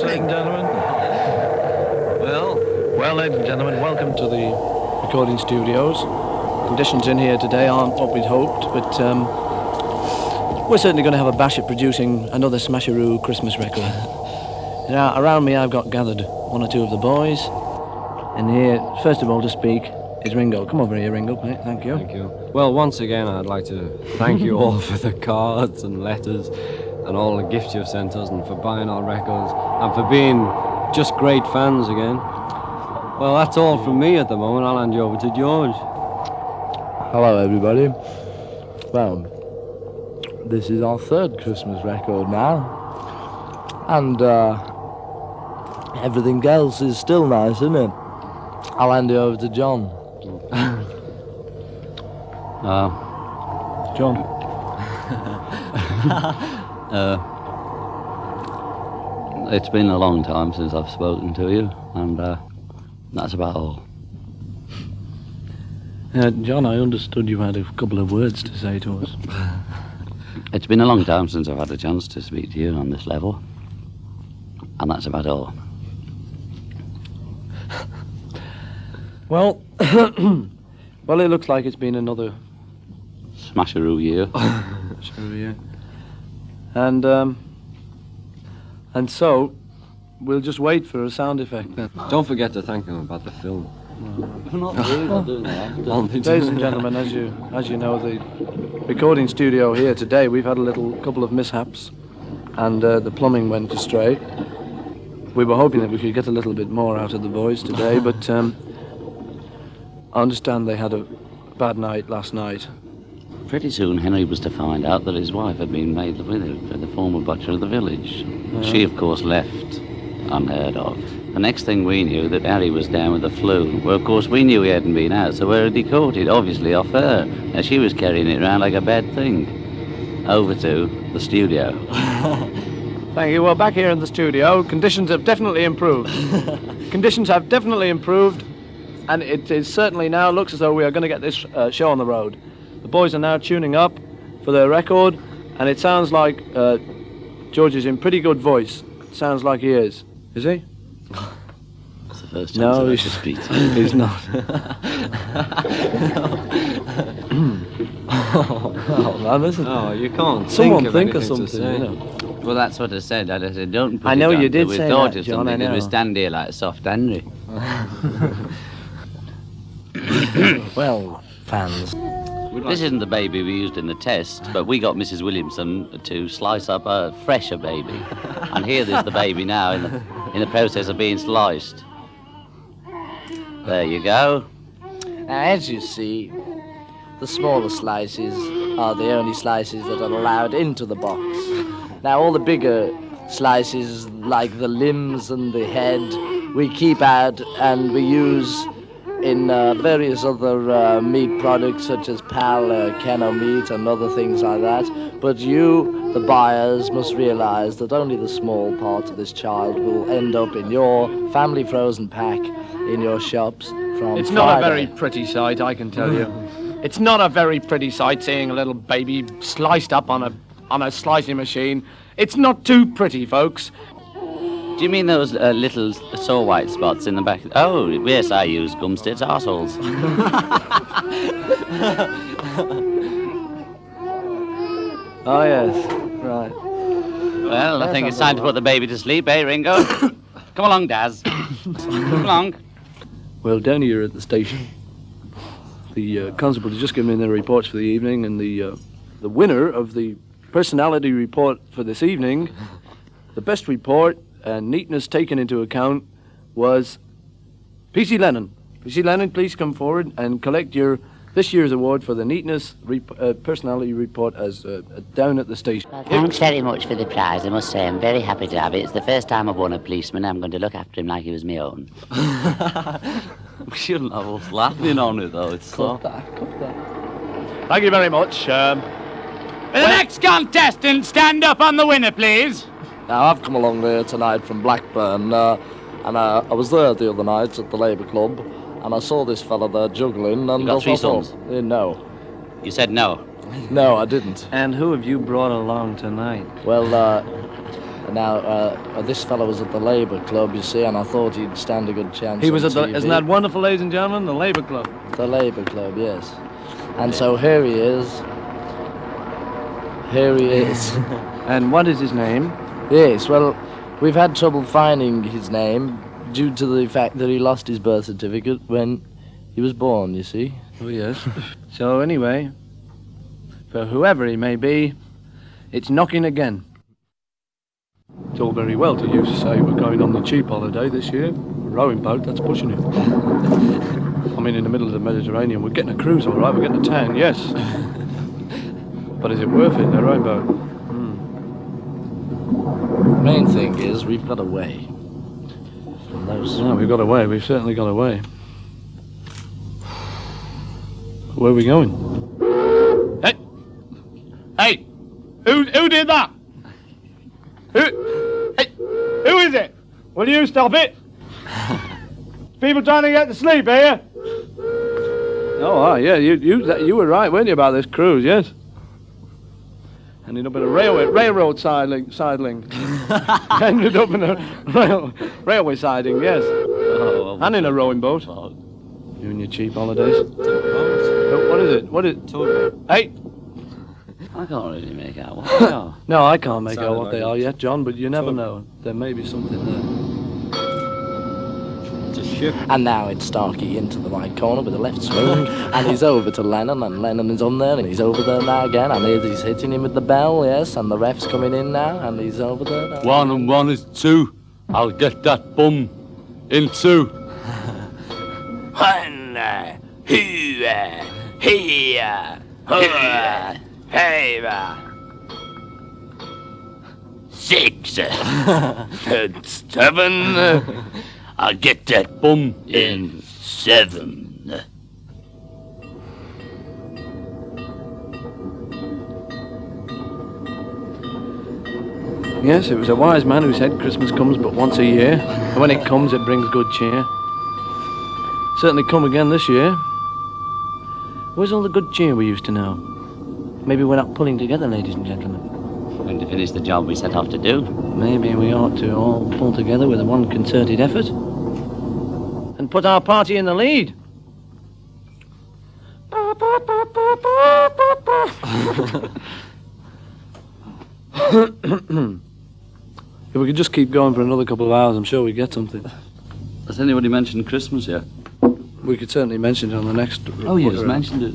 ladies and gentlemen. Well, ladies and gentlemen, welcome to the recording studios. Conditions in here today aren't what we'd hoped, but we're certainly going to have a bash at producing another smasheroo Christmas record. Now, around me I've got gathered one or two of the boys, and here, first of all, to speak is Ringo. Come over here, Ringo, mate. Thank you. Thank you. Well, once again, I'd like to thank you all for the cards and letters and all the gifts you've sent us and for buying our records and for being just great fans again. Well, that's all from me at the moment. I'll hand you over to George. Hello, everybody. Well, this is our third Christmas record now, and everything else is still nice, isn't it? I'll hand you over to John. John. It's been a long time since I've spoken to you, and that's about all. John, I understood you had a couple of words to say to us. It's been a long time since I've had a chance to speak to you on this level, and that's about all. Well, well, it looks like it's been another Smasheroo year. And so we'll just wait for a sound effect then. Don't forget to thank him about the film. I'm not really doing that. Ladies and gentlemen, as you know, the recording studio here today, we've had a couple of mishaps, and the plumbing went astray. We were hoping that we could get a little bit more out of the boys today, but I understand they had a bad night last night. Pretty soon Henry was to find out that his wife had been made the former butcher of the village. She, of course, left unheard of. The next thing we knew, that Harry was down with the flu. Well, of course, we knew he hadn't been out, so where had he caught it? Obviously off her. Now, she was carrying it around like a bad thing. Over to the studio. Thank you. Well, back here in the studio, conditions have definitely improved. Conditions have definitely improved, and it is certainly now looks as though we are going to get this show on the road. The boys are now tuning up for their record, and it sounds like George is in pretty good voice. It sounds like he is. Is he? It's the first time I've ever speak to you. He's not. Oh, man, listen. Oh, you can't Someone think of anything something, to say. you know. Well, that's what I said. I said, don't put I know it on you did till we say thought that, of John, something, I know. because we stand here like soft Henry. Well, fans. This isn't the baby we used in the test, but we got Mrs. Williamson to slice up a fresher baby. And here there's the baby now in the process of being sliced. There you go. Now, as you see, the smaller slices are the only slices that are allowed into the box. Now, all the bigger slices, like the limbs and the head, we keep out and we use in various other meat products such as pal, Keno meat and other things like that. But you, the buyers, must realize that only the small part of this child will end up in your family frozen pack in your shops from It's not a Friday. very pretty sight, I can tell you. It's not a very pretty sight seeing a little baby sliced up on a slicing machine. It's not too pretty, folks. Do you mean those little sore white spots in the back? Oh, yes, I use Gumstead's arseholes. Oh, yes, right. Well, I think it's time to put the baby to sleep, eh, Ringo? Come along, Daz. Come along. Well, down here at the station, the constable has just given me their reports for the evening, and the winner of the personality report for this evening, the best report and neatness taken into account, was P.C. Lennon. P.C. Lennon, please come forward and collect this year's award for the neatness personality report as down at the station. Well, thanks very much for the prize. I must say I'm very happy to have it. It's the first time I've won a policeman. I'm going to look after him like he was my own. We shouldn't have us laughing on it, though. It's so... Thank you very much. The next contestant, stand up on the winner, please. Now, I've come along there tonight from Blackburn, and I was there the other night at the Labour Club, and I saw this fella there juggling, and You got I three thought, sons? no. You said no. No, I didn't. And who have you brought along tonight? Well, Now, this fellow was at the Labour Club, you see, and I thought he'd stand a good chance. He was on at the, TV. isn't that wonderful, ladies and gentlemen? The Labour Club. The Labour Club, yes. And so here he is. Here he is. And what is his name? Yes, well, we've had trouble finding his name due to the fact that he lost his birth certificate when he was born, you see. Oh, yes. So, anyway, for whoever he may be, it's knocking again. It's all very well to use to say we're going on the cheap holiday this year. A rowing boat, that's pushing it. I mean, in the middle of the Mediterranean, we're getting a cruise, all right, we're getting a tan, yes. But is it worth it, the rowing boat? The main thing is we've got away from those. No, we've got away, we've certainly got away. Where are we going? Hey! Who did that? Who is it? Will you stop it? People trying to get to sleep here. Oh, yeah, you were right, weren't you, about this cruise, yes? Ended up in a railroad siding. Ended up in a railway siding, yes. Oh, And in a rowing boat. You and your cheap holidays. What is it? What is it? Hey! I can't really make out what they are. No, I can't make out Sounded what they like are it. yet, John, but you never know. There may be something there. It's a ship. And now it's Starkey into the right corner with a left swing, and he's over to Lennon, and Lennon is on there, and he's over there now again, and he's hitting him with the bell, yes, and the ref's coming in now, and he's over there now. 1 and 1 is 2. I'll get that bum in 2. 1, 2, here, hey, 6, 7. I'll get that bum in 7. Yes, it was a wise man who said Christmas comes but once a year, and when it comes it brings good cheer. Certainly come again this year. Where's all the good cheer we used to know? Maybe we're not pulling together, ladies and gentlemen. Going to finish the job we set off to do. Maybe we ought to all pull together with one concerted effort and put our party in the lead. If we could just keep going for another couple of hours, I'm sure we'd get something. Has anybody mentioned Christmas yet? We could certainly mention it on the next... Oh, you just mentioned it.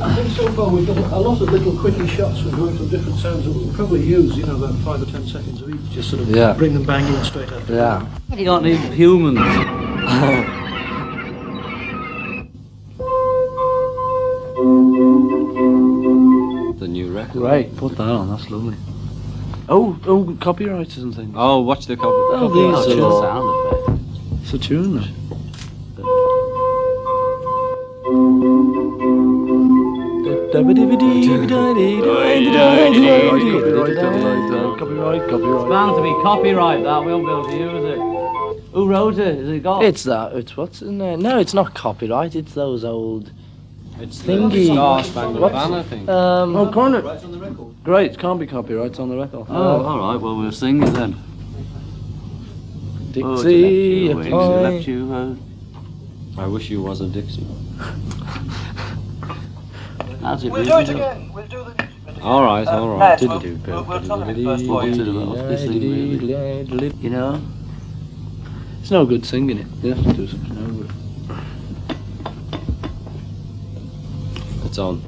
I think so far we've got a lot of little quickie shots we're going from different sounds that we'll probably use, about 5 or 10 seconds of each, just sort of bring them bang in straight after. Yeah. You don't need humans. The new record. Right, put that on, that's lovely. Oh, copyrights and things. Oh, watch the cover. Oh, Not these just are... sound effect. It's a tune, though. Copyright. bound to be copyright, that. We won't be able to use it. Who wrote it? Has it got? It's what's in there? No, it's not copyright. It's those old It's thingy. the Star Spangled Banner thing. Oh, corner. Right on the record. Great, it can't be copyrights on the record. Oh, all right. Well, we'll sing it then. Dixie, Oh, ahoy. left you, I wish you was a Dixie. How's it We'll do it again. We'll do the... All right. Matt, we'll tell him first for you. You know? It's no good singing it. You have to do something over it. It's on.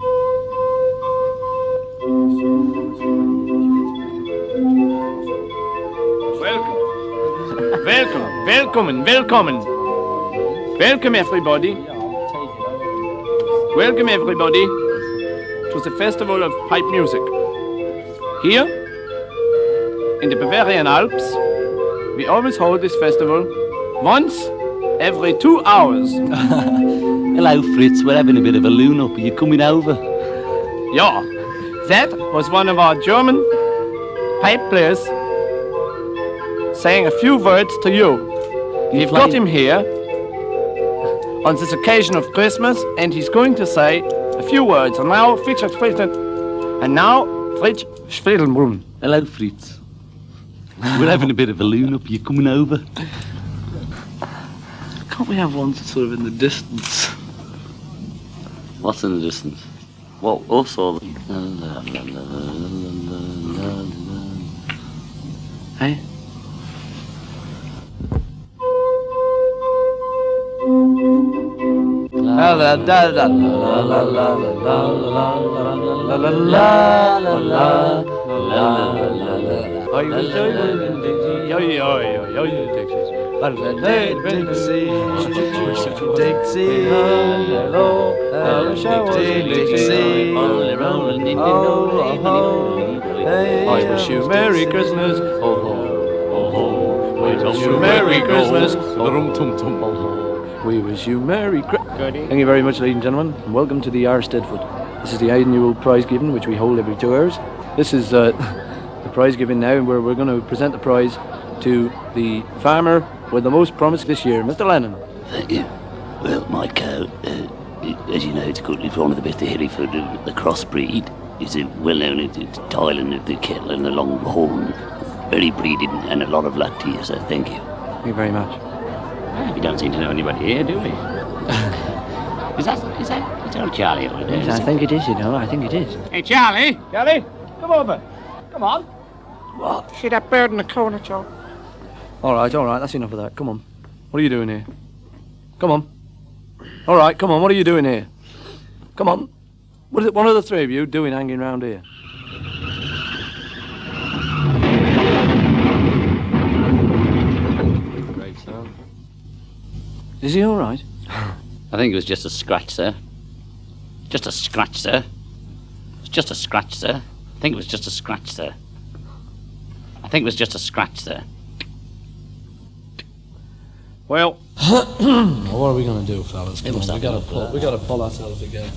Welcome, everybody. Welcome, everybody, to the Festival of Pipe Music. Here, in the Bavarian Alps, we always hold this festival once every 2 hours. Hello, Fritz. We're having a bit of a loon up. Are you coming over? Yeah, that was one of our German pipe players saying a few words to you. We've got him here on this occasion of Christmas, and he's going to say a few words. And now, Fritz Spiegelbrunn. Hello, Fritz. We're having a bit of a loon up. You coming over? Can't we have one sort of in the distance? What's in the distance? What? Us or the... Hey? La la la la la la la la la la la la la. I was driving in Dixie, Dixie, hello, I wish I was in Dixie. I wish you Merry Christmas. Ho ho, ho ho. We wish you Merry Christmas. We wish you Merry Christmas. Thank you very much, ladies and gentlemen, and welcome to the R. Steadfoot. This is the annual prize giving, which we hold every 2 hours. This is the prize giving now, where we're going to present the prize to the farmer with the most promise this year, Mr. Lennon. Thank you. Well, my cow, as you know, it's one of the best Hereford of the crossbreed. It's well known in Thailand of the kettle and the long horn. Very breeding and a lot of luck to you, so thank you. Thank you very much. We don't seem to know anybody here, do we? Is that old Charlie over there? I think it is, I think it is. Hey, Charlie! Charlie, come over. Come on. What? See that bird in the corner, Joe? All right, that's enough of that. Come on. What are you doing here? Come on. All right, come on, what are you doing here? Come on. What is it, one of the three of you doing hanging around here? Great sound. Is he all right? I think it was just a scratch, sir. Just a scratch, sir. It's just a scratch, sir. I think it was just a scratch, sir. I think it was just a scratch, sir. Well, What are we going to do, fellas? Come must on, have we got to pull ourselves together.